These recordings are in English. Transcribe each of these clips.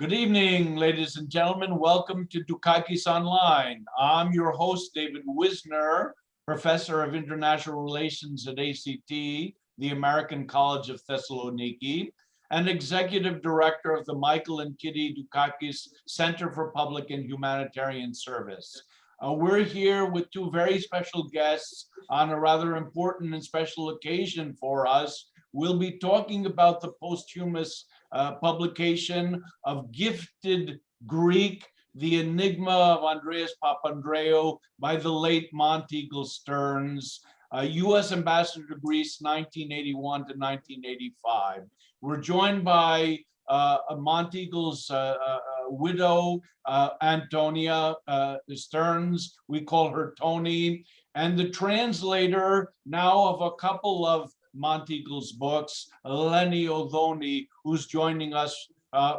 Good evening, ladies and gentlemen. Welcome to Dukakis Online. I'm your host, David Wisner, Professor of International Relations at ACT, the American College of Thessaloniki, and Executive Director of the Michael and Kitty Dukakis Center for Public and Humanitarian Service. We're here with two very special guests on a rather important and special occasion for us. We'll be talking about the posthumous publication of gifted Greek, the Enigma of Andreas Papandreou by the late Monteagle Stearns, U.S. Ambassador to Greece, 1981 to 1985. We're joined by Monteagle's widow, Antonia Stearns. We call her Tony, and the translator now of a couple of Monteagle's books, Eleni, who's joining us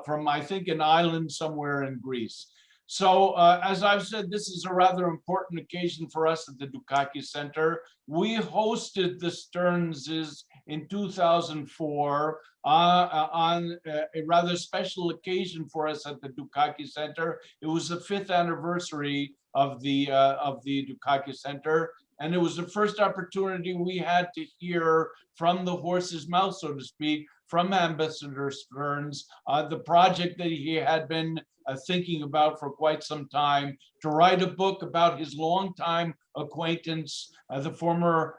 from, I think, an island somewhere in Greece. So as I've said, this is a rather important occasion for us at the Dukakis Center. We hosted the Stearnses in 2004 on a rather special occasion for us at the Dukakis Center. It was the 5th anniversary of the Dukakis Center. And it was the first opportunity we had to hear from the horse's mouth, so to speak, from Ambassador Stearns, the project that he had been thinking about for quite some time, to write a book about his longtime acquaintance, the former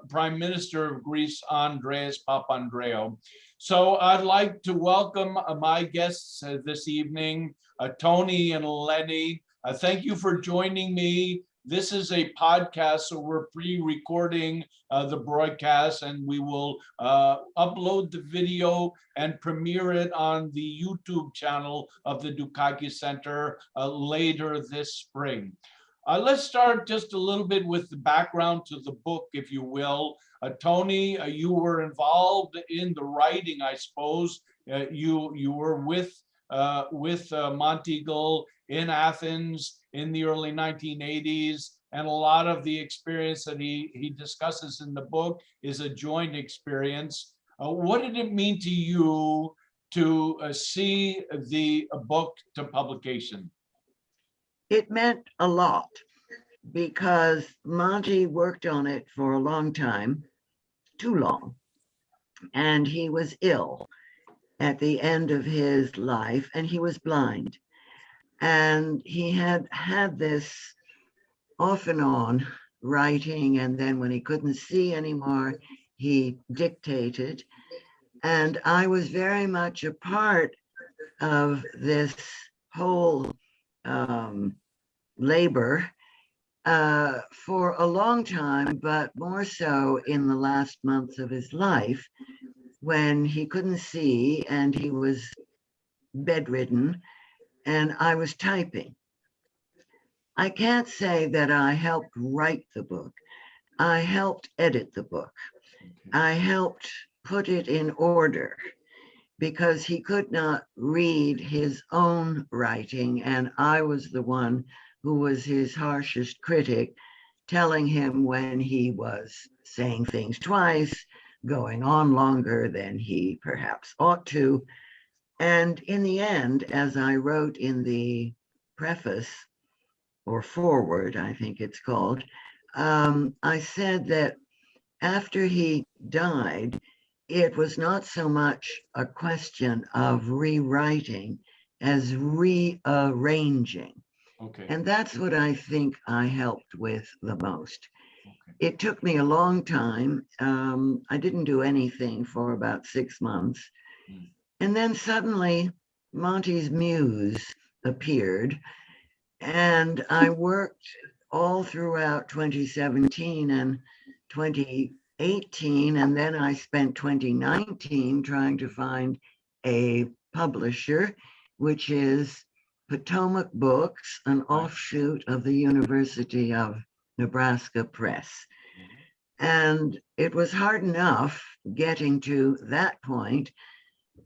Prime Minister of Greece, Andreas Papandreou. So I'd like to welcome my guests this evening, Tony and Eleni. Thank you for joining me. This is a podcast, so we're pre-recording the broadcast, and we will upload the video and premiere it on the YouTube channel of the Dukakis Center later this spring. Let's start just a little bit with the background to the book, if you will. Tony, you were involved in the writing, I suppose. You were with Monteagle in Athens in the early 1980s, and a lot of the experience that he discusses in the book is a joint experience. What did it mean to you to see the book to publication? It meant a lot because Monty worked on it for a long time, too long, and he was ill at the end of his life, and he was blind. And he had this off and on writing, and then when he couldn't see anymore, he dictated. And I was very much a part of this whole labor for a long time, but more so in the last months of his life when he couldn't see and he was bedridden. And I was typing. I can't say that I helped write the book. I helped edit the book. I helped put it in order because he could not read his own writing, and I was the one who was his harshest critic, telling him when he was saying things twice, going on longer than he perhaps ought to. And in the end, as I wrote in the preface, or foreword, I think it's called, I said that after he died, it was not so much a question of rewriting as rearranging. Okay. And that's what I think I helped with the most. Okay. It took me a long time. I didn't do anything for about 6 months. And then suddenly Monty's muse appeared, and I worked all throughout 2017 and 2018, and then I spent 2019 trying to find a publisher, which is Potomac Books, an offshoot of the University of Nebraska Press. And it was hard enough getting to that point.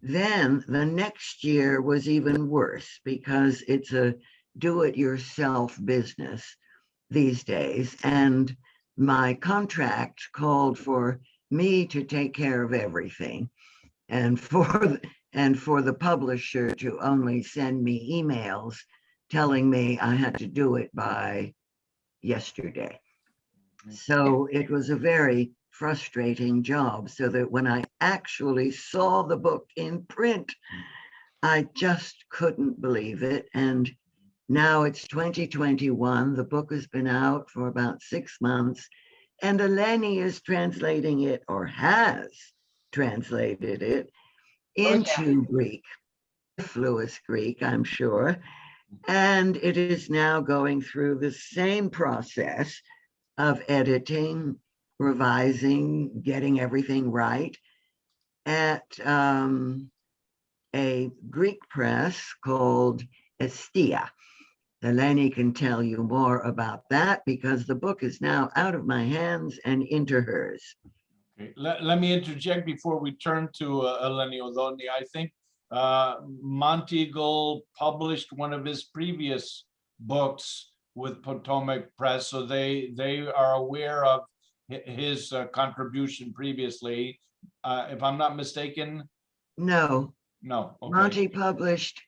Then the next year was even worse because it's a do-it-yourself business these days. And my contract called for me to take care of everything and for and for the publisher to only send me emails telling me I had to do it by yesterday. So it was a very frustrating job, so that when I actually saw the book in print, I just couldn't believe it. And now it's 2021. The book has been out for about 6 months, and Eleni is translating it, or has translated it, into Greek, fluent Greek, I'm sure. And it is now going through the same process of editing, revising, getting everything right at a Greek press called Estia. Eleni can tell you more about that because the book is now out of my hands and into hers. Okay. Let me interject before we turn to Eleni-Odoni. I think Monteagle published one of his previous books with Potomac Press, so they are aware of his contribution previously. If I'm not mistaken. No. No. Okay. Monty published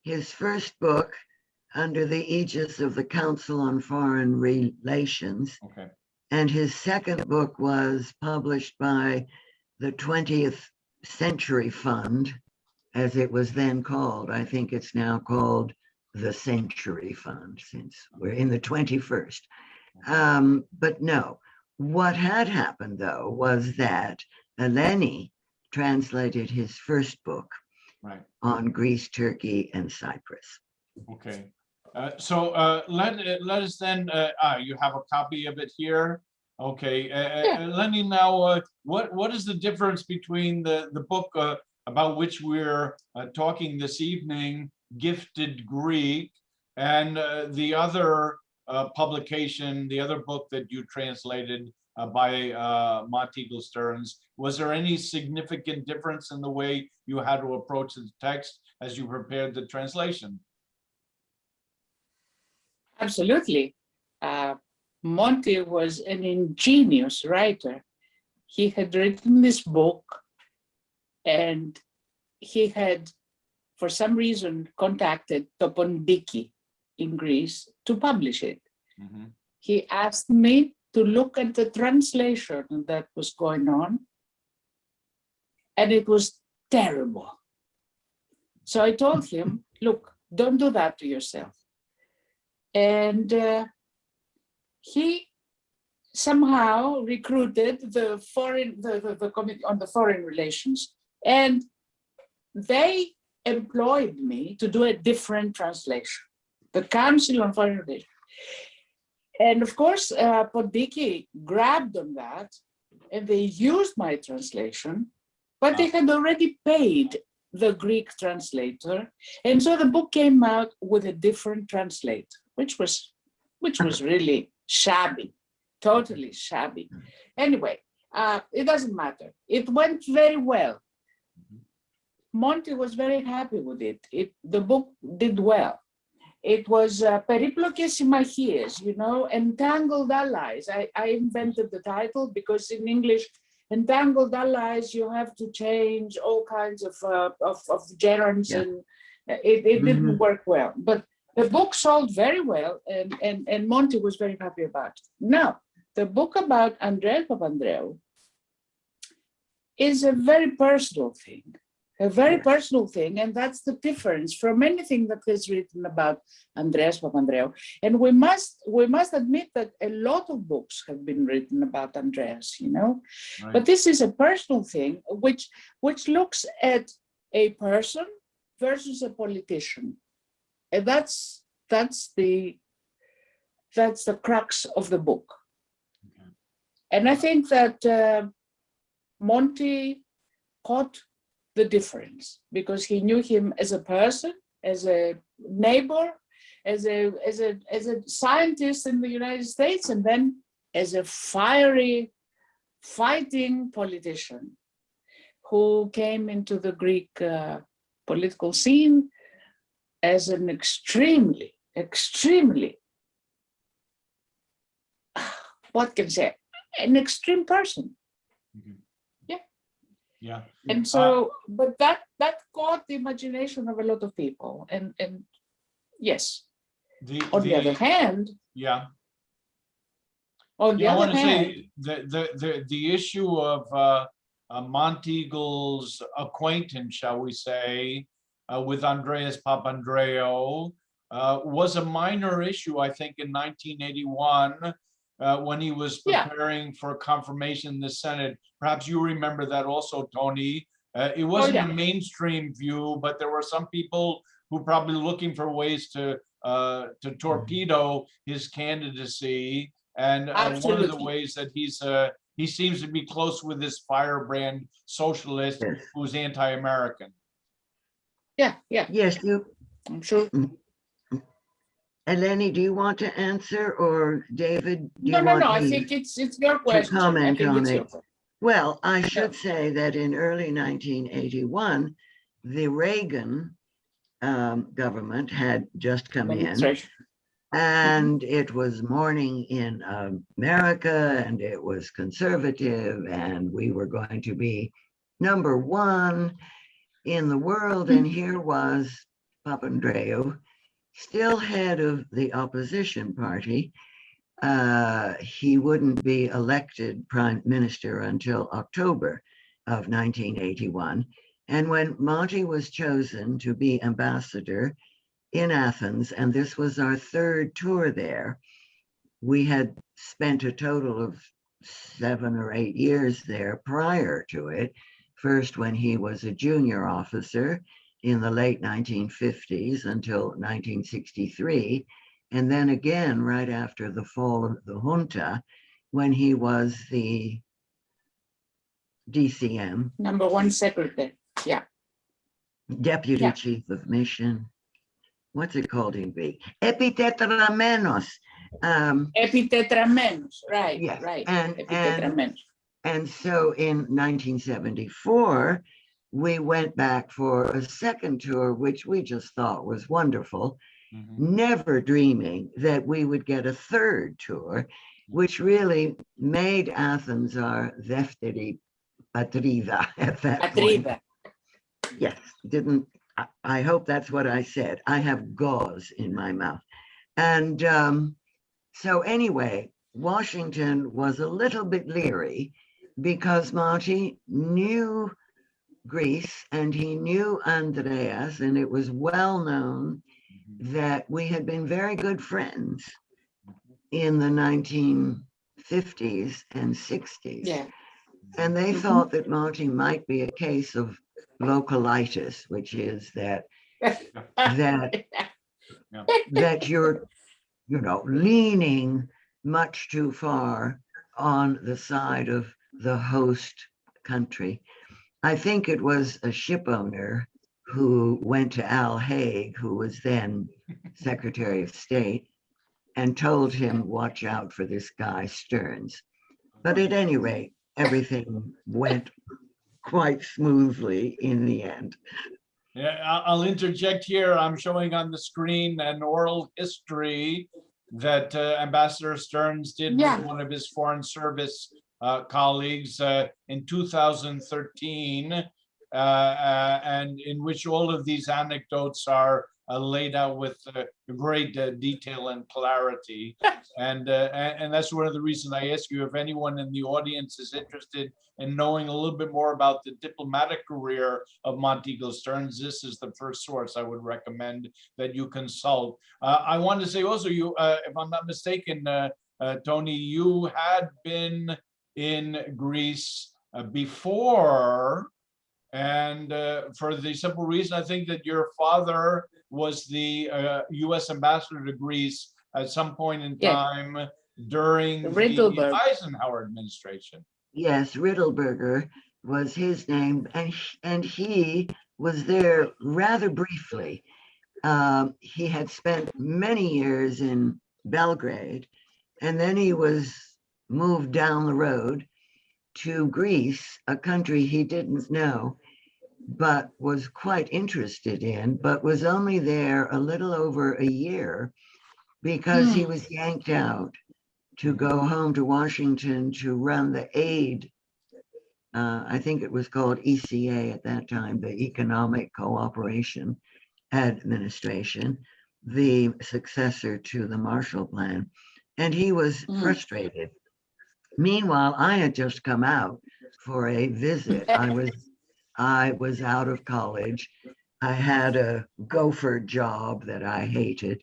his first book under the aegis of the Council on Foreign Relations. Okay. And his second book was published by the 20th Century Fund, as it was then called. I think it's now called the Century Fund, since we're in the 21st. But no, what had happened, though, was that Eleni translated his first book on Greece, Turkey, and Cyprus. Okay. So let us then, you have a copy of it here. Okay. Eleni, now, what is the difference between the book about which we're talking this evening, Gifted Greek, and the other publication, the other book that you translated by Monteagle Stearns? Was there any significant difference in the way you had to approach the text as you prepared the translation? Absolutely. Monty was an ingenious writer. He had written this book, and he had, for some reason, contacted Papandreou in Greece to publish it. Mm-hmm. He asked me to look at the translation that was going on, and it was terrible. So I told him, look, don't do that to yourself. And he somehow recruited the Committee on the Foreign Relations, and they employed me to do a different translation, the Council on Foreign Relations. And of course, Papandreou grabbed on that, and they used my translation, but they had already paid the Greek translator, and so the book came out with a different translator, which was really shabby, totally shabby. Anyway, it doesn't matter. It went very well. Monty was very happy with it. The book did well. It was Περίπλοκες συμμαχίες, entangled allies. I invented the title because in English, entangled allies, you have to change all kinds of gerunds, and it didn't work well. But the book sold very well, and Monty was very happy about it. Now, the book about Andreas Papandreou is a very personal thing. And that's the difference from anything that is written about Andreas Papandreou. And we must admit that a lot of books have been written about Andreas, Right. But this is a personal thing which looks at a person versus a politician. And that's the crux of the book. Okay. And I think that Monty caught the difference because he knew him as a person, as a neighbor, as a scientist in the United States, and then as a fiery, fighting politician who came into the Greek political scene as an extremely, what can I say, an extreme person. Mm-hmm. Yeah. Yeah. And so, but that caught the imagination of a lot of people. And yes, on the other hand, yeah. on the Yeah, I other want to hand, say the issue of Monteagle's acquaintance, shall we say, with Andreas Papandreou was a minor issue, I think, in 1981 when he was Yeah. preparing for confirmation in the Senate. Perhaps you remember that also, Tony. It wasn't yeah. a mainstream view, but there were some people who were probably looking for ways to torpedo his candidacy. And one of the Absolutely. ways that he seems to be close with this firebrand socialist Yes. who's anti-American. Yeah, yeah, Yes, I'm sure. Eleni, do you want to answer, or David, do you No, want I me think it's your question. I comment think on it's your it? question. Well, I should say that in early 1981, the Reagan government had just come in, Administration. and it was morning in America, and it was conservative, and we were going to be number one in the world. And here was Papandreou, still head of the opposition party. He wouldn't be elected prime minister until October of 1981. And when Monty was chosen to be ambassador in Athens, and this was our third tour there, we had spent a total of 7 or 8 years there prior to it. First, when he was a junior officer in the late 1950s until 1963, and then again right after the fall of the junta, when he was the DCM, Number one secretary. Yeah. deputy Yeah. chief of mission. What's it called in Greek? Epitetramenos. Epitetramenos. Right. Yes, Right. and Epitetramenos. And so in 1974, we went back for a second tour, which we just thought was wonderful, never dreaming that we would get a third tour, which really made Athens our δεύτερη πατρίδα at that point. Yes, I hope that's what I said. I have gauze in my mouth. And so anyway, Washington was a little bit leery because Monty knew Greece and he knew Andreas, and it was well known that we had been very good friends in the 1950s and 60s. Yeah. And they thought that Monty might be a case of localitis, which is that you're, leaning much too far on the side of the host country. I think it was a ship owner who went to Al Haig, who was then Secretary of State, and told him, watch out for this guy Stearns. But at any rate, everything went quite smoothly in the end. Yeah, I'll interject here. I'm showing on the screen an oral history that Ambassador Stearns did with one of his Foreign Service colleagues in 2013, and in which all of these anecdotes are laid out with great detail and clarity. And that's one of the reasons I ask you if anyone in the audience is interested in knowing a little bit more about the diplomatic career of Monteagle Stearns. This is the first source I would recommend that you consult. I want to say also, you, if I'm not mistaken, Tony, you had been in Greece before, and for the simple reason, I think that your father was the U.S. ambassador to Greece at some point in time during the Eisenhower administration. Yes, Riddleberger was his name, and he was there rather briefly. He had spent many years in Belgrade, and then he was moved down the road to Greece, a country he didn't know, but was quite interested in, but was only there a little over a year because he was yanked out to go home to Washington to run the aid I think it was called ECA at that time, the Economic Cooperation Administration, the successor to the Marshall Plan, and he was frustrated. Meanwhile, I had just come out for a visit. I was out of college. I had a gopher job that I hated.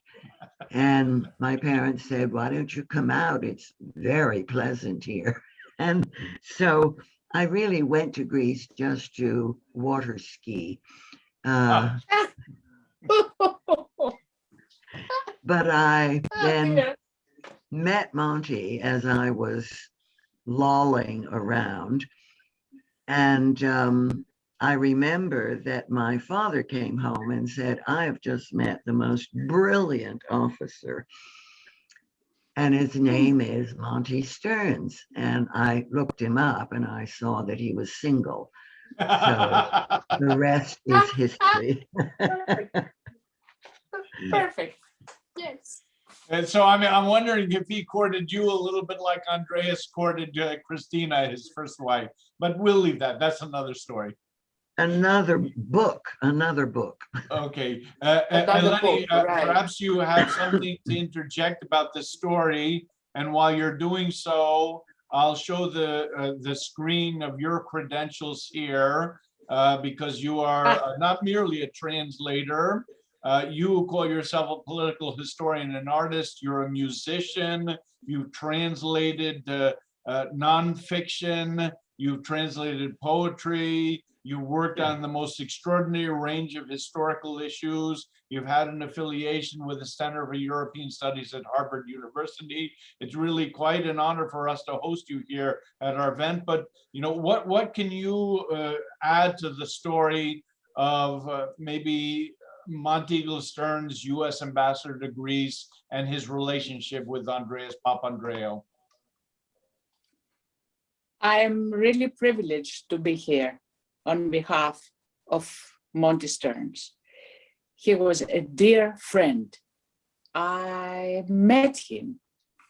And my parents said, why don't you come out? It's very pleasant here. And so I really went to Greece just to water ski. But I then met Monty as I was lolling around. And I remember that my father came home and said, I have just met the most brilliant officer. And his name is Monty Stearns. And I looked him up and I saw that he was single. So the rest is history. Perfect. Yes. And so I'm wondering if he courted you a little bit like Andreas courted Christina, his first wife. But we'll leave that. That's another story. Another book. Okay. Another Eleni, book, right. perhaps you have something to interject about the story. And while you're doing so, I'll show the screen of your credentials here because you are not merely a translator. You call yourself a political historian and artist. You're a musician. You've translated nonfiction. You've translated poetry. You worked on the most extraordinary range of historical issues. You've had an affiliation with the Center for European Studies at Harvard University. It's really quite an honor for us to host you here at our event. But you know, what can you add to the story of maybe Monteagle Stearns, U.S. Ambassador to Greece, and his relationship with Andreas Papandreou? I am really privileged to be here on behalf of Monty Stearns. He was a dear friend. I met him,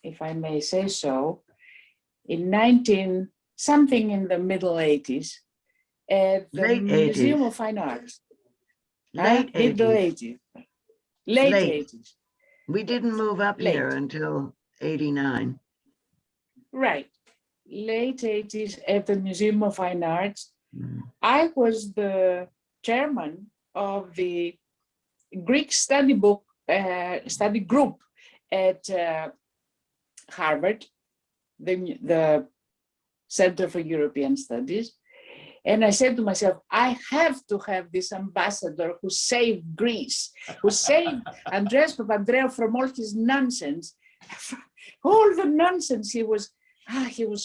if I may say so, in something in the middle 80s at the Late Museum 80s. of Fine Arts. Late Middle 80s. 80s. Late 80s. We didn't move up Late. here until 89. Right. Late 80s at the Museum of Fine Arts. Mm. I was the chairman of the Greek study group at Harvard, the Center for European Studies. And I said to myself, I have to have this ambassador who saved Greece, who saved Andreas Papandreou from all his nonsense, all the nonsense he was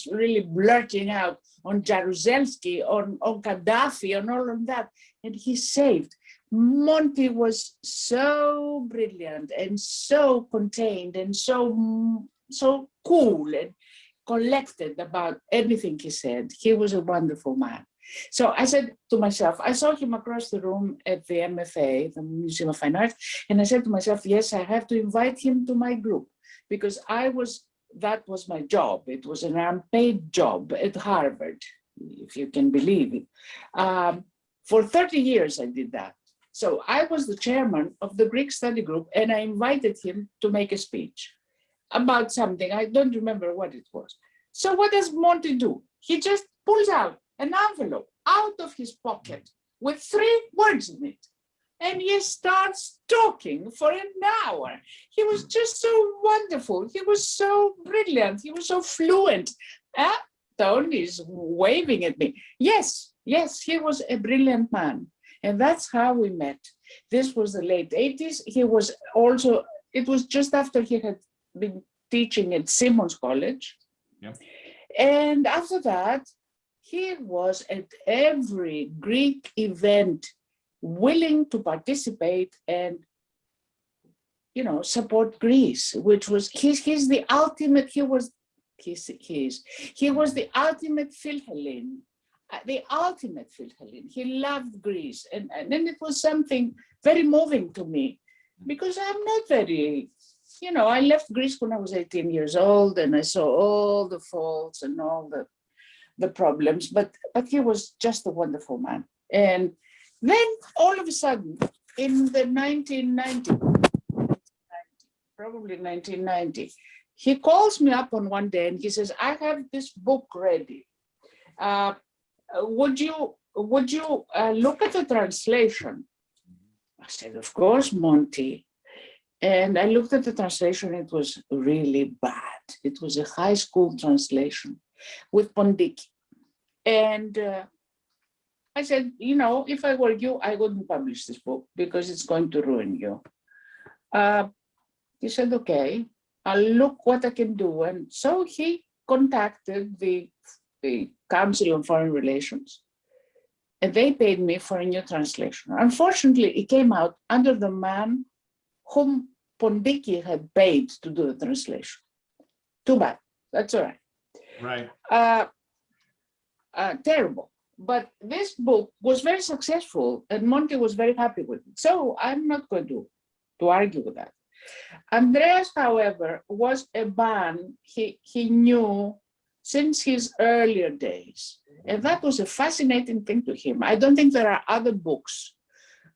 really blurting out on Jaruzelski, on Gaddafi, on all of that. And he saved. Monty was so brilliant and so contained and so cool and collected about everything he said. He was a wonderful man. So I said to myself, I saw him across the room at the MFA, the Museum of Fine Arts, and I said to myself, yes, I have to invite him to my group because that was my job. It was an unpaid job at Harvard, if you can believe it. For 30 years, I did that. So I was the chairman of the Greek study group, and I invited him to make a speech about something. I don't remember what it was. So what does Monty do? He just pulls out an envelope out of his pocket with 3 words in it. And he starts talking for an hour. He was just so wonderful. He was so brilliant. He was so fluent. Tony's waving at me. Yes, he was a brilliant man. And that's how we met. This was the late 80s. It was just after he had been teaching at Simmons College. Yeah. And after that, he was at every Greek event willing to participate and, support Greece, which was, he's the ultimate, he was the ultimate Philhellene, He loved Greece. And then it was something very moving to me because I'm not very, I left Greece when I was 18 years old and I saw all the faults and all the the problems, but he was just a wonderful man. And then all of a sudden, in the 1990, probably 1990, he calls me up on one day and he says, I have this book ready. Would you look at the translation? I said, of course, Monty. And I looked at the translation, it was really bad. It was a high school translation with Pondiki. And I said, you know, if I were you, I wouldn't publish this book because it's going to ruin you. He said, okay, I'll look what I can do. And so he contacted the Council on Foreign Relations, and they paid me for a new translation. Unfortunately, it came out under the man whom Pondiki had paid to do the translation. Too bad. That's all right. Right. Terrible. But this book was very successful, and Monty was very happy with it. So I'm not going to argue with that. Andreas, however, was a man he knew since his earlier days. And that was a fascinating thing to him. I don't think there are other books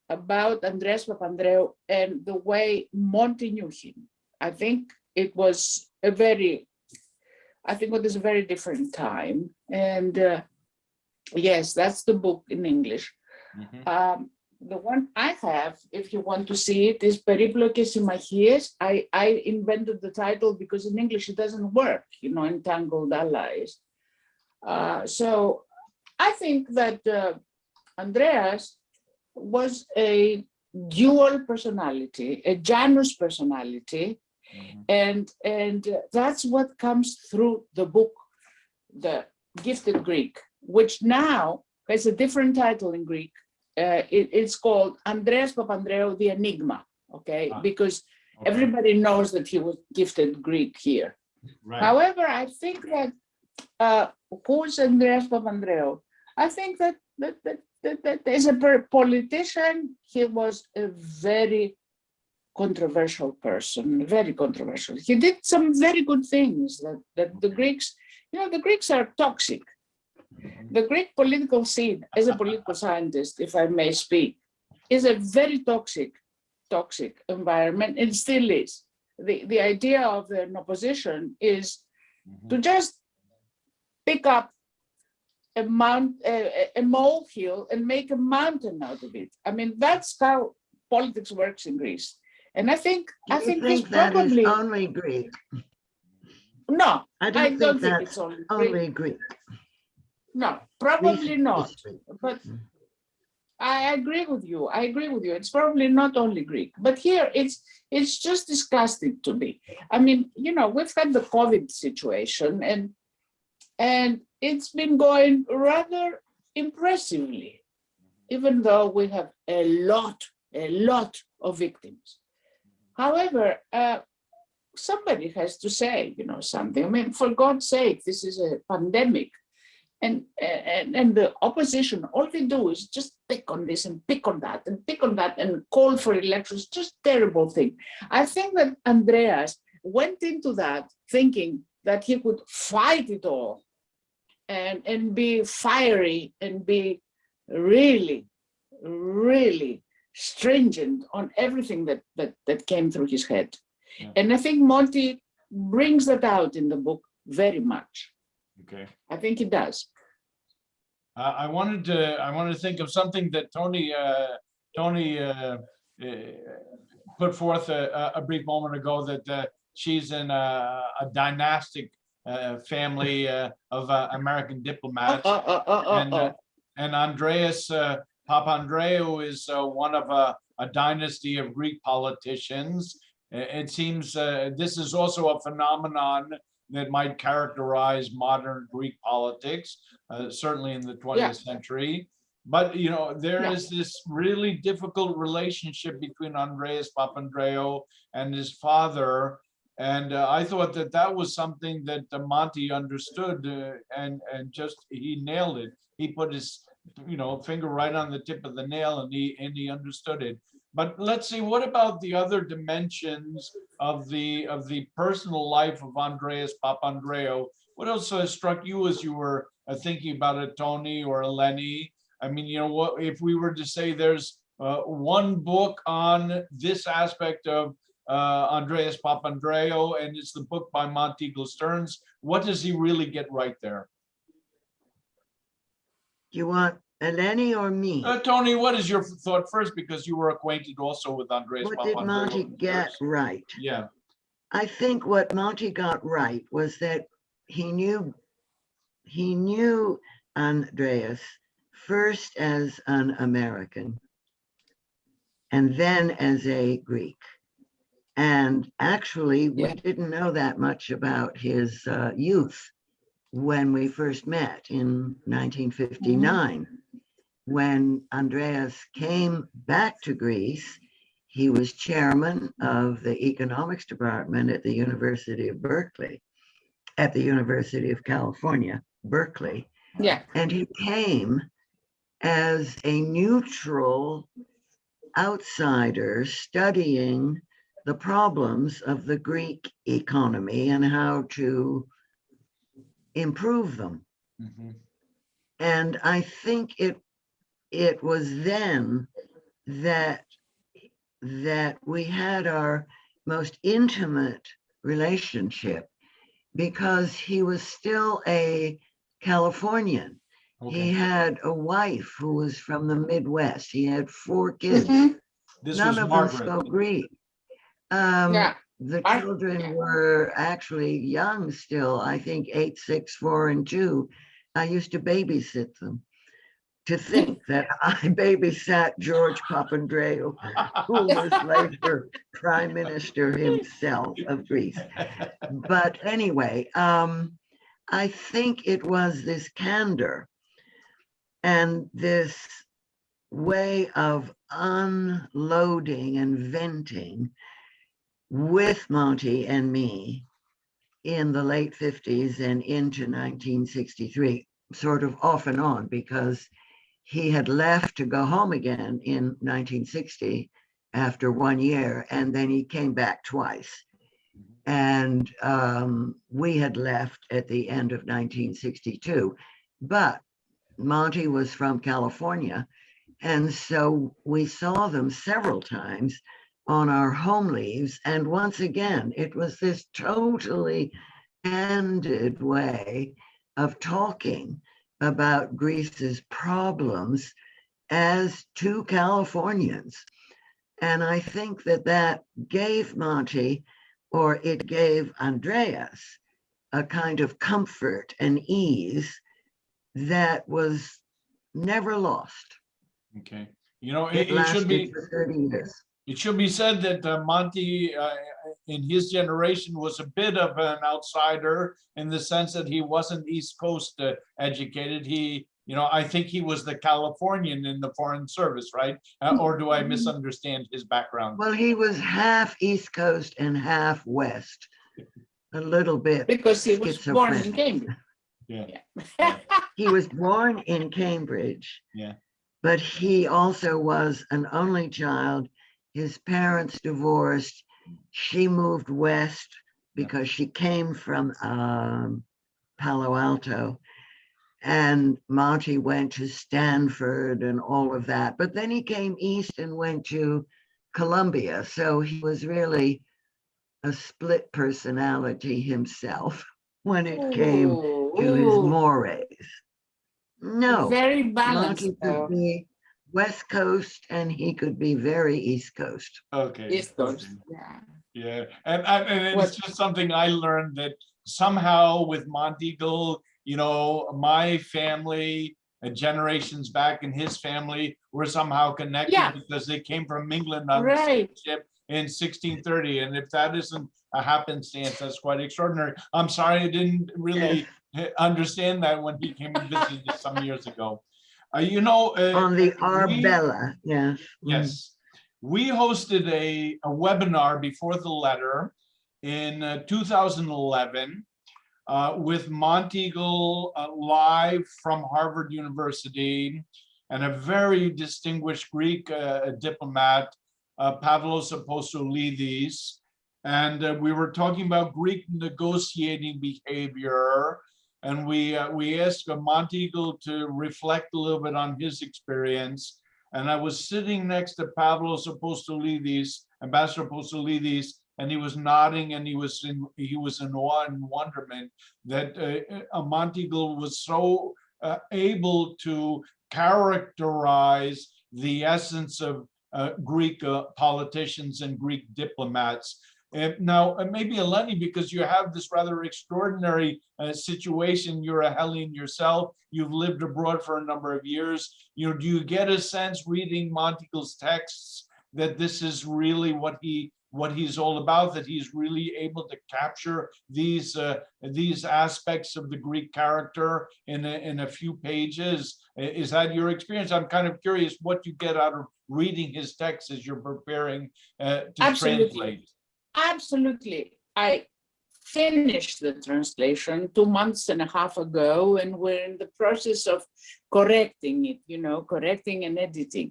about Andreas Papandreou and the way Monty knew him. I think it was a very different time. And yes, that's the book in English. Mm-hmm. The one I have, if you want to see it, is Περίπλοκες Συμμαχίες. I invented the title because in English it doesn't work, you know, Entangled Allies. So I think that Andreas was a dual personality, a Janus personality, and that's what comes through the book, The Gifted Greek, which now has a different title in Greek. It's called Andreas Papandreou, the Enigma, okay? Because everybody knows that he was gifted Greek here. Right. However, I think that who's Andreas Papandreou? I think that as a politician, he was a very controversial person, very controversial. He did some very good things that the Greeks, you know, the Greeks are toxic. The Greek political scene, as a political scientist, if I may speak, is a very toxic environment, and still is. The idea of an opposition is to just pick up a molehill and make a mountain out of it. I mean, that's how politics works in Greece. And I think this that probably is only Greek. No, I don't don't think think that's it's only only Greek. Greek. No, probably Recent not. history. But I agree with you. It's probably not only Greek, but here it's just disgusting to me. I mean, you know, we've had the COVID situation, and it's been going rather impressively, even though we have a lot of victims. However, somebody has to say, you know, something. I mean, for God's sake, this is a pandemic. And the opposition, all they do is just pick on this and pick on that and pick on that and call for elections, just terrible thing. I think that Andreas went into that thinking that he could fight it all and be fiery and be really, really stringent on everything that came through his head. Yeah. And I think Monty brings that out in the book very much. Okay. I think it does. I wanted to think of something that Tony put forth a brief moment ago, that she's in a dynastic family of American diplomats, and Andreas Papandreou is one of a dynasty of Greek politicians. It seems this is also a phenomenon that might characterize modern Greek politics, certainly in the 20th century. But, you know, there is this really difficult relationship between Andreas Papandreou and his father. And I thought that was something that Monty understood, and just, he nailed it. He put his, you know, finger right on the tip of the nail, and he understood it. But let's see, what about the other dimensions of the personal life of Andreas Papandreou? What else struck you as you were thinking about Antonia or Eleni. I mean, you know, what if we were to say there's one book on this aspect of Andreas Papandreou, and it's the book by Monteagle Stearns, what does he really get right there? Do you want Eleni or me? Tony, what is your thought first? Because you were acquainted also with Andreas What did Papandreou. Monty get right? Yeah. I think what Monty got right was that he knew Andreas first as an American and then as a Greek. And actually, we didn't know that much about his youth when we first met in 1959. When Andreas came back to Greece, he was chairman of the economics department at the University of Berkeley, at the University of California, Berkeley. Yeah. And he came as a neutral outsider studying the problems of the Greek economy and how to improve them. Mm-hmm. And I think it was then that we had our most intimate relationship, because he was still a Californian. Okay. He had a wife who was from the Midwest. He had 4 kids. This None was of Margaret. them spoke Greek. The children were actually young still, I think 8, 6, 4, and 2. I used to babysit them. To think that I babysat George Papandreou, who was later Prime Minister himself of Greece. But anyway, I think it was this candor and this way of unloading and venting with Monty and me in the late 50s and into 1963, sort of off and on, because he had left to go home again in 1960 after 1 year, and then he came back twice. And we had left at the end of 1962. But Monty was from California, and so we saw them several times on our home leaves. And once again, it was this totally candid way of talking about Greece's problems as 2 Californians. And I think that gave Monty, or it gave Andreas, a kind of comfort and ease that was never lost. Okay. You know, It lasted for 30 years. It should be said that Monty, in his generation, was a bit of an outsider in the sense that he wasn't East Coast educated. He, you know, I think he was the Californian in the Foreign Service, right? Or do I misunderstand his background? Well, he was half East Coast and half West, a little bit. Because he was born in Cambridge. Yeah. He was born in Cambridge. Yeah. But he also was an only child. His parents divorced. She moved west because she came from Palo Alto. And Monty went to Stanford and all of that. But then he came east and went to Columbia. So he was really a split personality himself when it came to his mores. No, very balanced. Monty could be West Coast and he could be very East Coast. Okay. East Coast. Yeah. Yeah, and it's just something I learned, that somehow with Monteagle, you know, my family generations back and his family were somehow connected because they came from England on the same ship in 1630. And if that isn't a happenstance, that's quite extraordinary. I'm sorry, I didn't really understand that when he came and visited some years ago. You know, on the Arbella, yes. Yes. We hosted a webinar before the letter in 2011 with Monteagle live from Harvard University, and a very distinguished Greek diplomat, Pavlos Apostolidis. And we were talking about Greek negotiating behavior and we asked Monteagle to reflect a little bit on his experience. And I was sitting next to Pavlos Apostolidis, Ambassador Apostolidis, and he was nodding, and he was in awe and wonderment that Monteagle was so able to characterize the essence of Greek politicians and Greek diplomats. Now, maybe Eleni, because you have this rather extraordinary situation, you're a Hellene yourself, you've lived abroad for a number of years. You know, do you get a sense reading Monteagle's texts that this is really what he's all about, that he's really able to capture these aspects of the Greek character in a few pages? Is that your experience? I'm kind of curious what you get out of reading his texts as you're preparing to translate. Absolutely. I finished the translation 2.5 months ago, and we're in the process of correcting it, correcting and editing.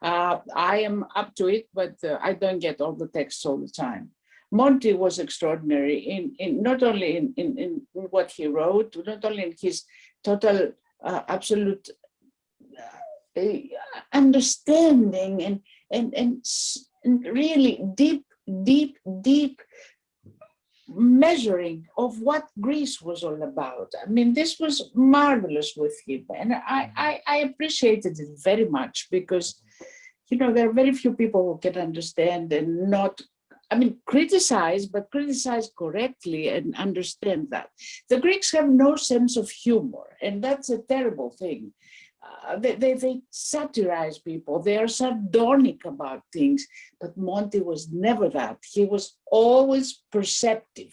I am up to it, but I don't get all the texts all the time. Monty was extraordinary in not only in what he wrote, not only in his total absolute understanding and really deep measuring of what Greece was all about. I mean, this was marvelous with him, and I appreciated it very much, because there are very few people who can understand and not, criticize, but criticize correctly and understand that. The Greeks have no sense of humor, and that's a terrible thing. They satirize people, they are sardonic about things, but Monty was never that. He was always perceptive,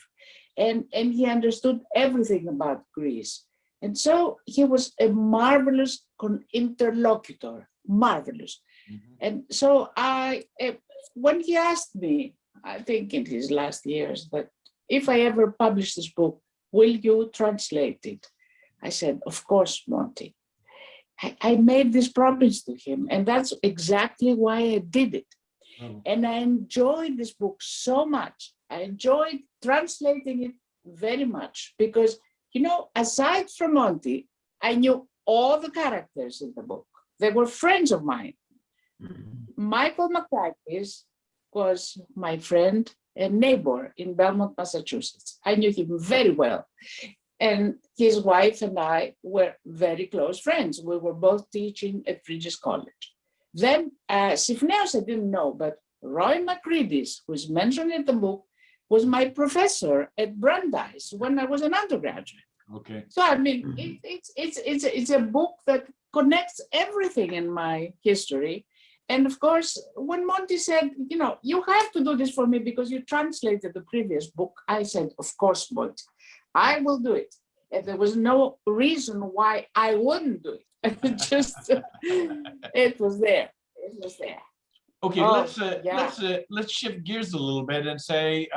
and he understood everything about Greece. And so he was a marvelous interlocutor, marvelous. Mm-hmm. And so when he asked me, I think in his last years, that if I ever publish this book, will you translate it? I said, of course, Monty. I made this promise to him, and that's exactly why I did it. Oh. And I enjoyed this book so much. I enjoyed translating it very much because, aside from Monty, I knew all the characters in the book. They were friends of mine. Mm-hmm. Michael Dukakis was my friend and neighbor in Belmont, Massachusetts. I knew him very well. And his wife and I were very close friends. We were both teaching at Regis College. Then Sifneos I didn't know, but Roy Macready's, who's mentioned in the book, was my professor at Brandeis when I was an undergraduate. Okay. So it's a book that connects everything in my history. And of course, when Monty said, you have to do this for me because you translated the previous book, I said, of course, Monty, I will do it. And there was no reason why I wouldn't do it. It was there. It was there. Okay, let's shift gears a little bit and say,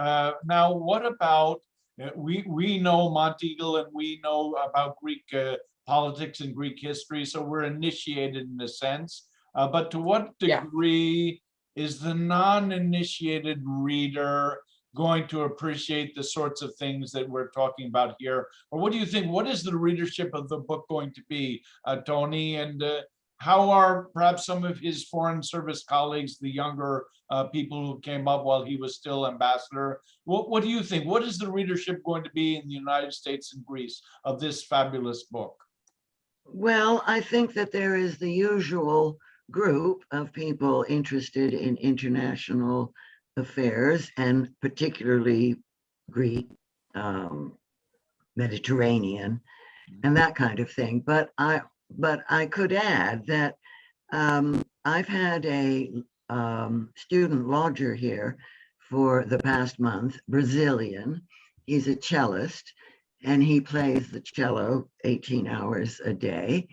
now what about, we know Monteagle and we know about Greek politics and Greek history, so we're initiated in a sense. But to what degree is the non-initiated reader going to appreciate the sorts of things that we're talking about here? Or what do you think? What is the readership of the book going to be, Tony? And how are perhaps some of his foreign service colleagues, the younger people who came up while he was still ambassador? What do you think? What is the readership going to be in the United States and Greece of this fabulous book? Well, I think that there is the usual group of people interested in international affairs, and particularly Greek, Mediterranean, and that kind of thing. But I could add that I've had a student lodger here for the past month, Brazilian. He's a cellist, and he plays the cello 18 hours a day,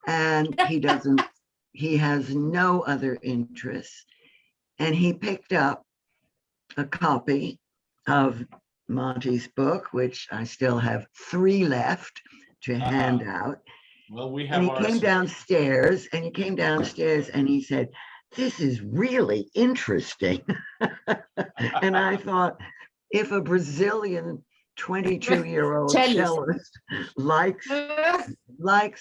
and he has no other interests. And he picked up a copy of Monty's book, which I still have 3 left to hand out. Well, we have. And he came downstairs and he said, "This is really interesting." And I thought, if a Brazilian 22-year-old cellist likes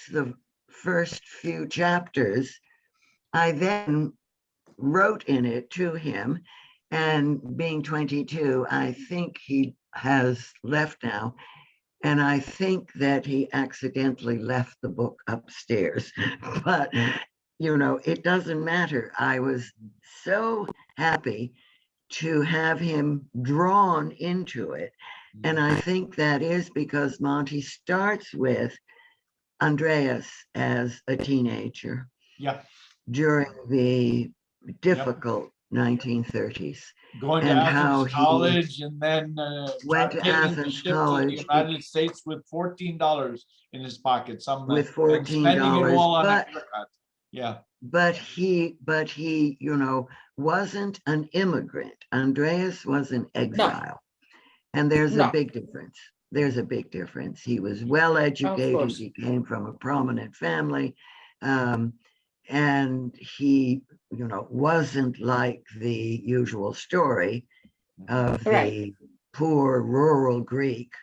the first few chapters, I then wrote in it to him, and being 22, I think he has left now. And I think that he accidentally left the book upstairs, but it doesn't matter. I was so happy to have him drawn into it. And I think that is because Monty starts with Andreas as a teenager during the difficult 1930s. Going to and Athens how he College and then went to taking the Athens ship to the College United States with $14 in his pocket. with And spending it all $14, on a but haircut. Yeah. but he wasn't an immigrant. Andreas was an exile. And there's a big difference. There's a big difference. He was well educated. He came from a prominent family. And he, wasn't like the usual story of the poor rural Greek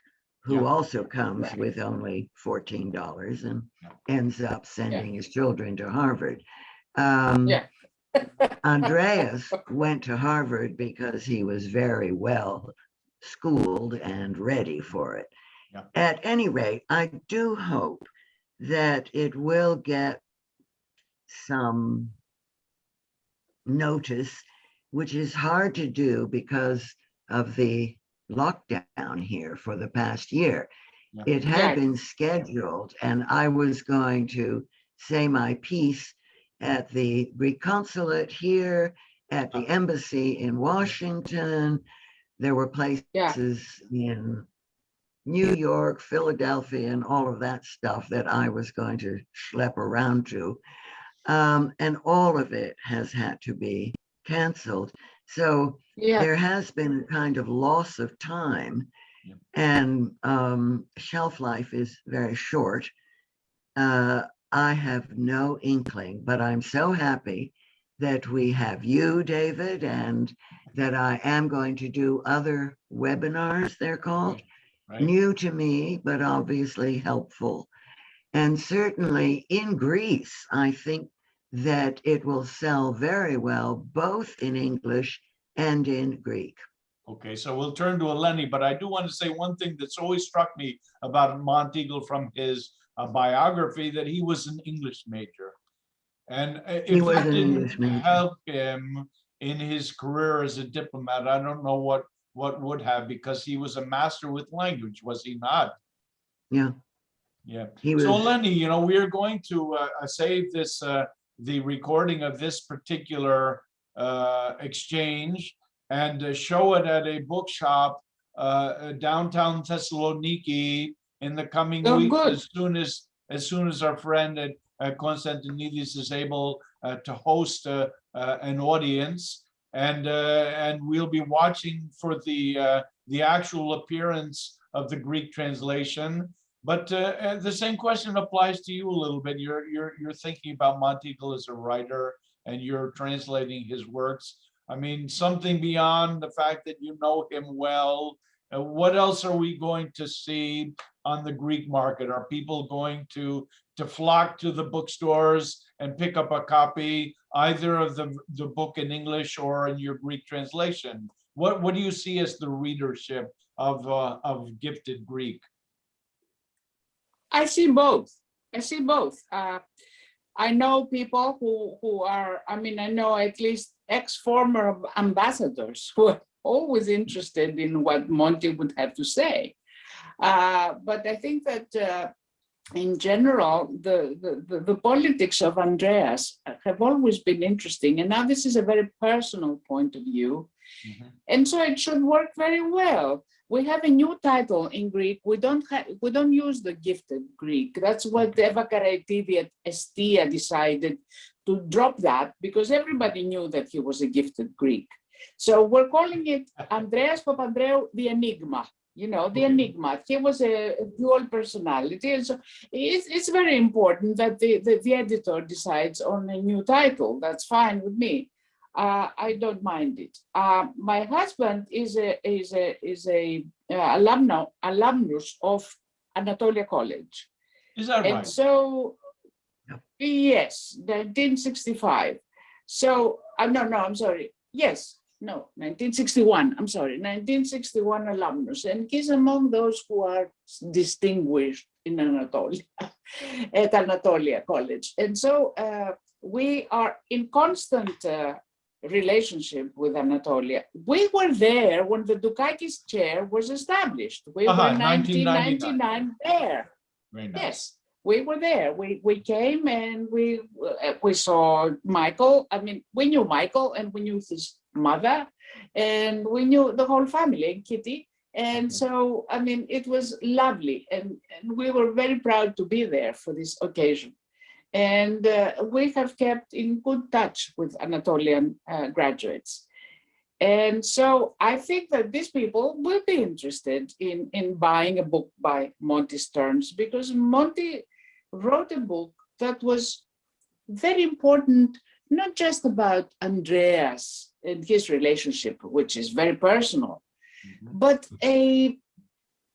who also comes with only $14 and ends up sending his children to Harvard. Andreas went to Harvard because he was very well schooled and ready for it. At any rate, I do hope that it will get some notice, which is hard to do because of the lockdown here for the past year. It had been scheduled, and I was going to say my piece at the Greek consulate here, at the embassy in Washington. There were places in New York, Philadelphia, and all of that stuff that I was going to schlep around to. And all of it has had to be canceled. So there has been a kind of loss of time, and shelf life is very short. I have no inkling, but I'm so happy that we have you, David, and that I am going to do other webinars, they're called. New to me, but obviously helpful. And certainly in Greece, I think that it will sell very well, both in English and in Greek. Okay, so we'll turn to Eleni, but I do want to say one thing that's always struck me about Monteagle from his biography, that he was an English major. And if that didn't help him in his career as a diplomat, I don't know what would have, because he was a master with language, was he not? Yeah. So Eleni, we are going to save this, the recording of this particular exchange, and show it at a bookshop downtown Thessaloniki in the coming weeks, as soon as our friend at Konstantinidis is able to host an audience, and we'll be watching for the actual appearance of the Greek translation. But the same question applies to you a little bit. You're thinking about Monteagle as a writer, and you're translating his works. I mean, something beyond the fact that you know him well. What else are we going to see on the Greek market? Are people going to flock to the bookstores and pick up a copy, either of the book in English or in your Greek translation? What do you see as the readership of Gifted Greek? I see both. I know people who are, I know at least ex-former ambassadors who are always interested in what Monty would have to say. But I think that in general, the politics of Andreas have always been interesting. And now this is a very personal point of view. And so it should work very well. We have a new title in Greek. We don't use the Gifted Greek. That's what Eva Karaitidi at Estia decided to drop that, because everybody knew that he was a gifted Greek. So we're calling it Andreas Papandreou, the Enigma. The Enigma. He was a dual personality. And so it's very important that the editor decides on a new title. That's fine with me. I don't mind it. My husband is a alumnus of Anatolia College. Is that And right? so, yes, 1965. So, no, I'm sorry. Yes, no, 1961. I'm sorry, 1961 alumnus. And he's among those who are distinguished in Anatolia, at Anatolia College. And so we are in constant relationship with Anatolia. We were there when the Dukakis chair was established. We were in 1999 there. Very nice. Yes, we were there. We came and we saw Michael. I mean, we knew Michael and we knew his mother and we knew the whole family, Kitty. And so, I mean, it was lovely. And we were very proud to be there for this occasion. And we have kept in good touch with Anatolian graduates. And so I think that these people will be interested in buying a book by Monty Stearns, because Monty wrote a book that was very important, not just about Andreas and his relationship, which is very personal, but a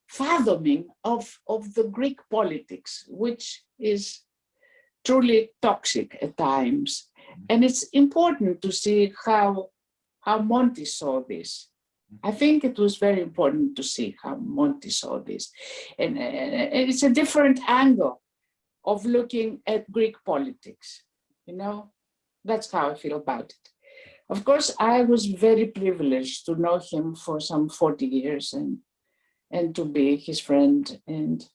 fathoming of the Greek politics, which is truly toxic at times. And it's important to see how Monty saw this. I think it was very important to see how Monty saw this. And it's a different angle of looking at Greek politics, you know? That's how I feel about it. Of course, I was very privileged to know him for some 40 years and to be his friend. And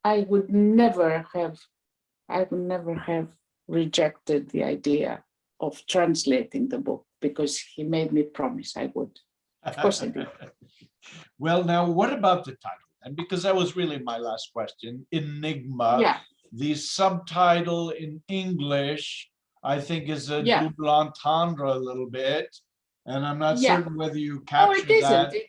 I would never have rejected the idea of translating the book, because he made me promise I would. Of course I did. Well, now what about the title? And because that was really my last question, Enigma, Yeah. the subtitle in English, I think is a Yeah. double entendre a little bit. And I'm not Yeah. certain whether you Oh, captured it that. isn't.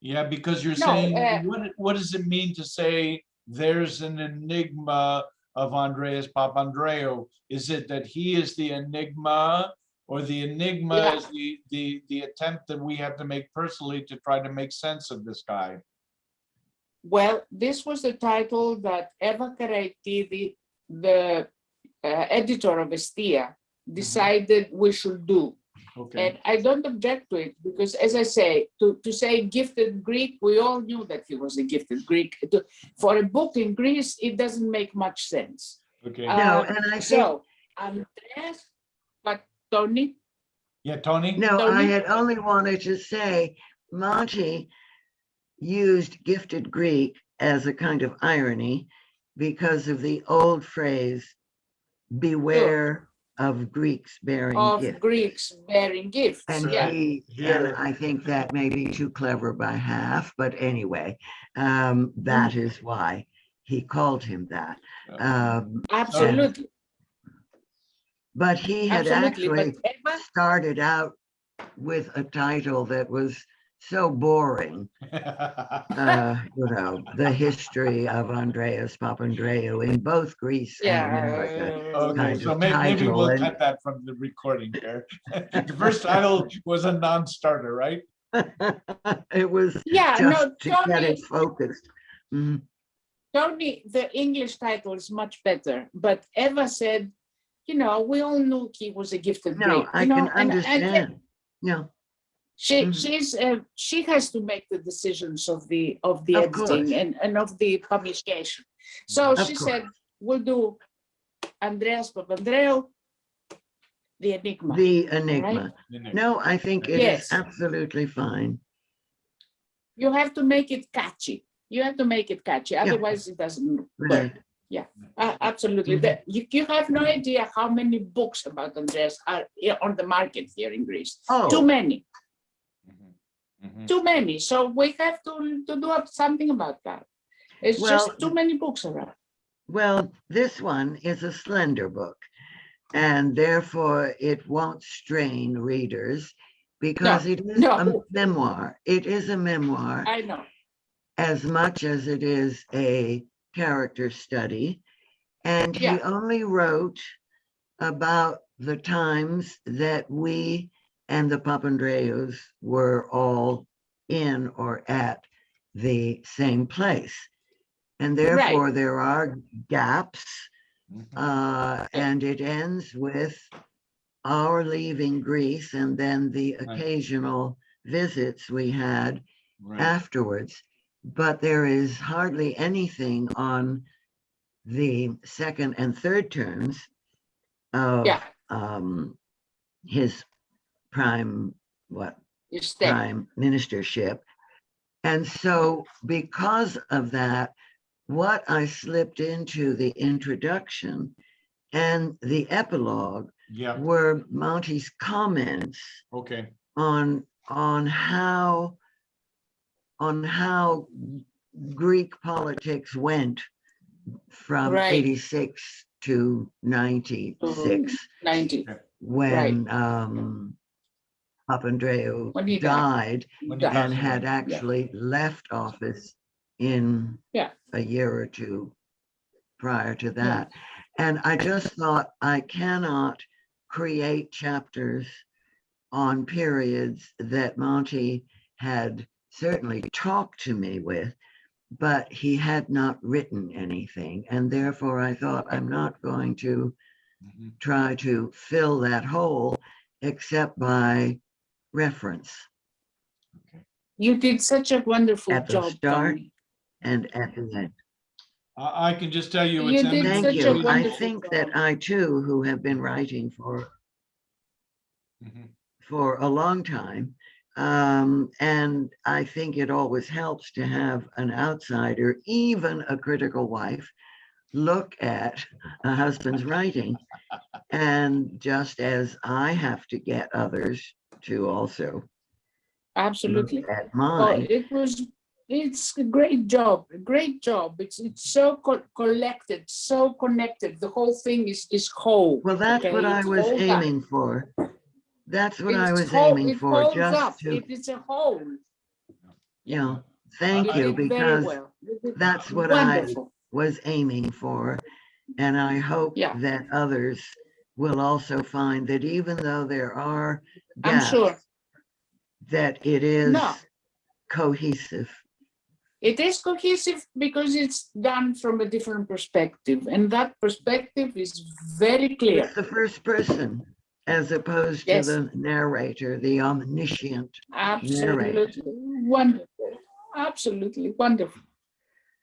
Yeah, because you're No, saying, what does it mean to say there's an enigma of Andreas Papandreou? Is it that he is the enigma, or the enigma Yeah. is the attempt that we have to make personally to try to make sense of this guy? Well, this was the title that Eva Karaitidi, the editor of Estia, decided we should do. Okay. And I don't object to it, because, as I say, to say gifted Greek, we all knew that he was a gifted Greek. For a book in Greece, it doesn't make much sense. Okay. No, and I think, So, Andreas, but Tony? Yeah, Tony? no, I Tony? had only wanted to say, Monty used gifted Greek as a kind of irony because of the old phrase, beware of Greeks bearing Of gifts. Greeks bearing gifts. And Yeah. and I think that may be too clever by half, but anyway, that is why he called him that. Absolutely. But he had Absolutely. actually But Eva, started out with a title that was so boring, you know, the history of Andreas Papandreou in both Greece and America. Okay, kind so of maybe title, we'll and- cut that from the recording here. The first title was a non-starter, right? It was yeah, just no, to get Tony, it focused. Mhm. Tony, the English title is much better. But Eva said, you know, we all knew he was a gifted No, Greek. I you know, can and understand. No, she has to make the decisions of the Of editing course. and of the publication. So Of she course. said, we'll do Andreas Papandreou, the Enigma. The Enigma. No, I think it is Yes. absolutely fine. You have to make it catchy. You have to make it catchy, otherwise it doesn't work. Right. Yeah, absolutely. Mhm. You have no idea how many books about Andreas are on the market here in Greece. Oh. Too many. Mhm. Too many. So we have to do something about that. It's Well- just too many books around. Well, this one is a slender book, and therefore it won't strain readers because it is a no. memoir. It is a memoir I know. as much as it is a character study. And he Yeah. only wrote about the times that we and the Papandreous were all in or at the same place. And therefore there are gaps, and it ends with our leaving Greece and then the occasional visits we had afterwards. But there is hardly anything on the second and third terms of his prime ministership. And so because of that, what I slipped into the introduction and the epilogue were Monty's comments on how Greek politics went from 86 to 96, 90. when Papandreou died and had actually left office in a year or two prior to that. And I just thought, I cannot create chapters on periods that Monty had certainly talked to me with, but he had not written anything. And therefore I thought, I'm not going to try to fill that hole except by reference. You did such a wonderful at the job, start Tony. and at the end. I can just tell you, You it's did Thank such a you. I wonderful think job. that I too, who have been writing for a long time, and I think it always helps to have an outsider, even a critical wife, look at a husband's writing. And just as I have to get others to also Absolutely. look at mine. It's a great job, It's so collected, so connected. The whole thing is whole. Well, that's what I was aiming for. That's what I was aiming for, just to. It's a whole. Yeah, thank you, because that's what I was aiming for. And I hope that others will also find that even though there are gaps, I'm sure that it is cohesive. It is cohesive because it's done from a different perspective, and that perspective is very clear. It's the first person, as opposed to the narrator, the omniscient narrator. Wonderful. Absolutely wonderful.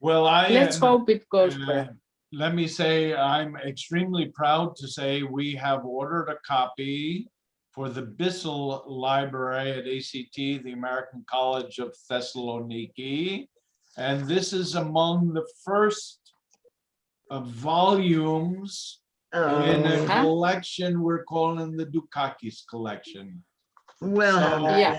Well, let's hope it goes well. Let me say, I'm extremely proud to say we have ordered a copy for the Bissell Library at ACT, the American College of Thessaloniki. And this is among the first volumes in a collection we're calling the Dukakis collection. Well, so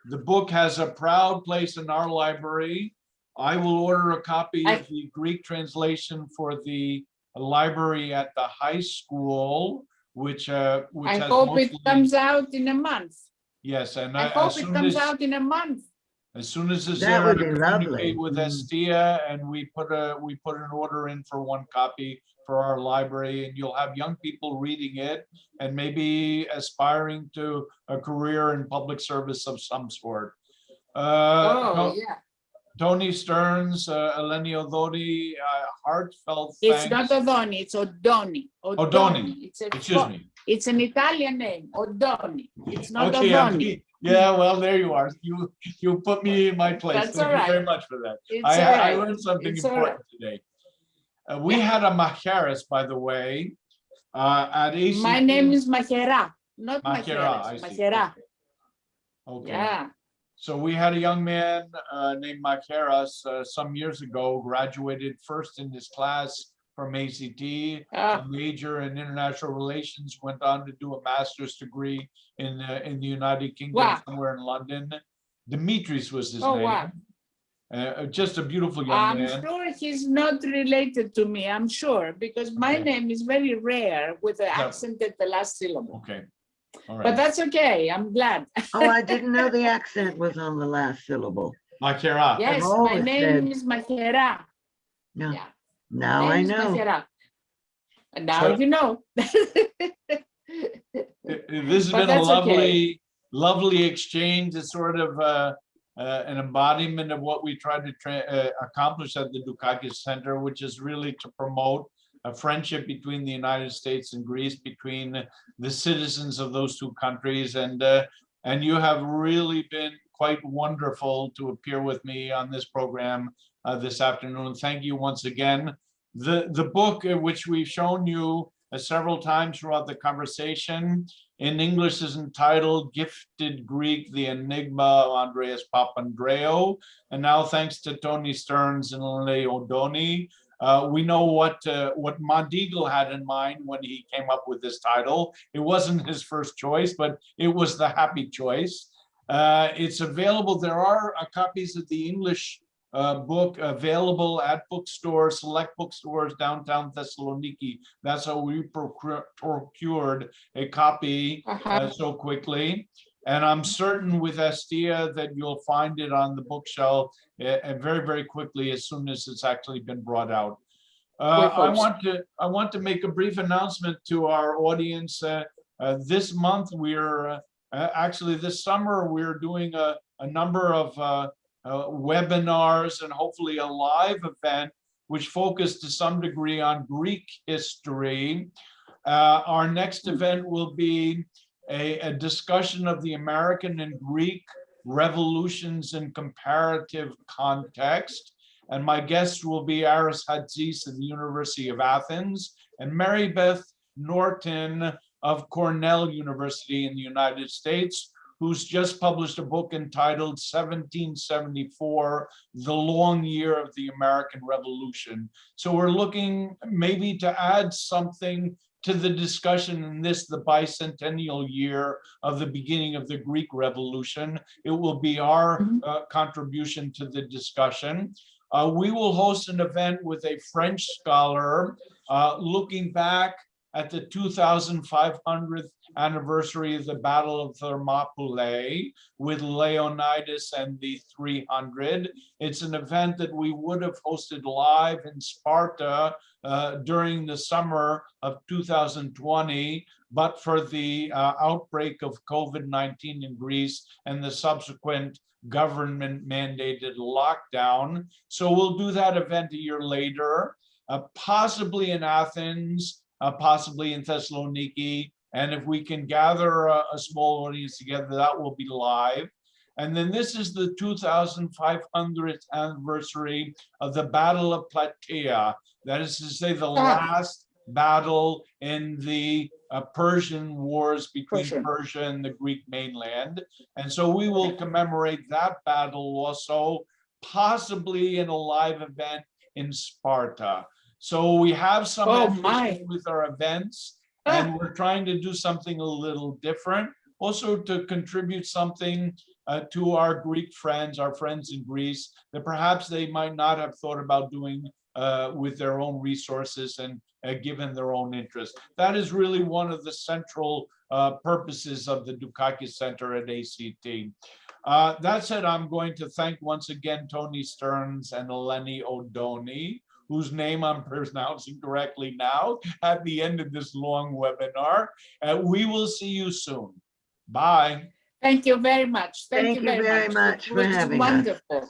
the book has a proud place in our library. I will order a copy of the Greek translation for the library at the high school, which I hope it comes out in a month. Yes, and I hope it comes out in a month. As soon as it's there, I communicate with Estia, and we put an order in for one copy for our library, and you'll have young people reading it and maybe aspiring to a career in public service of some sort. Tony Stearns, Eleni, heartfelt thanks. It's not Odoni, it's Odoni. Odoni. Excuse me. It's an Italian name, Odoni. It's not Odoni. Yeah, well, there you are. You put me in my place. That's Thank you very much for that. I learned something important today. We had a Machaira, by the way, at ACT. My name is Machaira, not Machaira. Machaira. Okay. Yeah. So we had a young man named Machaira some years ago, graduated first in his class from ACT, a major in international relations, went on to do a master's degree in the United Kingdom, somewhere in London. Dimitris was his name. Just a beautiful young man. I'm sure he's not related to me, I'm sure, because my name is very rare with the accent at the last syllable. Okay. All right. But that's okay, I'm glad. Oh, I didn't know the accent was on the last syllable. Machaira. Yes, my name is Machaira. Yeah. Now I know. And now you know. This has But been a that's okay. lovely exchange. It's sort of an embodiment of what we tried to accomplish at the Dukakis Center, which is really to promote a friendship between the United States and Greece, between the citizens of those two countries. And you have really been quite wonderful to appear with me on this program this afternoon. Thank you once again. The book which we've shown you several times throughout the conversation in English is entitled Gifted Greek, the Enigma of Andreas Papandreou. And now, thanks to Tony Stearns and Machaira-Odoni, we know what Monteagle had in mind when he came up with this title. It wasn't his first choice, but it was the happy choice. It's available. There are copies of the English book available at bookstores, select bookstores downtown Thessaloniki. That's how we procured a copy so quickly. And I'm certain with Estia that you'll find it on the bookshelf very, very quickly as soon as it's actually been brought out. I want to make a brief announcement to our audience. This month, we're actually this summer, we're doing a number of webinars and hopefully a live event which focus to some degree on Greek history. Our next event will be a discussion of the American and Greek revolutions in comparative context. And my guests will be Aris Hadzis of the University of Athens and Mary Beth Norton of Cornell University in the United States, who's just published a book entitled 1774, The Long Year of the American Revolution. So we're looking maybe to add something to the discussion in this, the bicentennial year of the beginning of the Greek Revolution. It will be our contribution to the discussion. We will host an event with a French scholar looking back at the 2500th anniversary of the Battle of Thermopylae with Leonidas and the 300. It's an event that we would have hosted live in Sparta during the summer of 2020, but for the outbreak of COVID-19 in Greece and the subsequent government mandated lockdown. So we'll do that event a year later, possibly in Athens, possibly in Thessaloniki. And if we can gather a small audience together, that will be live. And then this is the 2500th anniversary of the Battle of Plataea. That is to say, the last battle in the Persian wars between Persia and the Greek mainland. And so we will commemorate that battle also, possibly in a live event in Sparta. So we have some ambition with our events, and we're trying to do something a little different. Also to contribute something to our Greek friends, our friends in Greece, that perhaps they might not have thought about doing with their own resources and given their own interest. That is really one of the central purposes of the Dukakis Center at ACT. That said, I'm going to thank once again Tony Stearns and Eleni-Odoni, whose name I'm pronouncing correctly now at the end of this long webinar. We will see you soon. Bye. Thank you very much. Thank you very much for having us. Wonderful.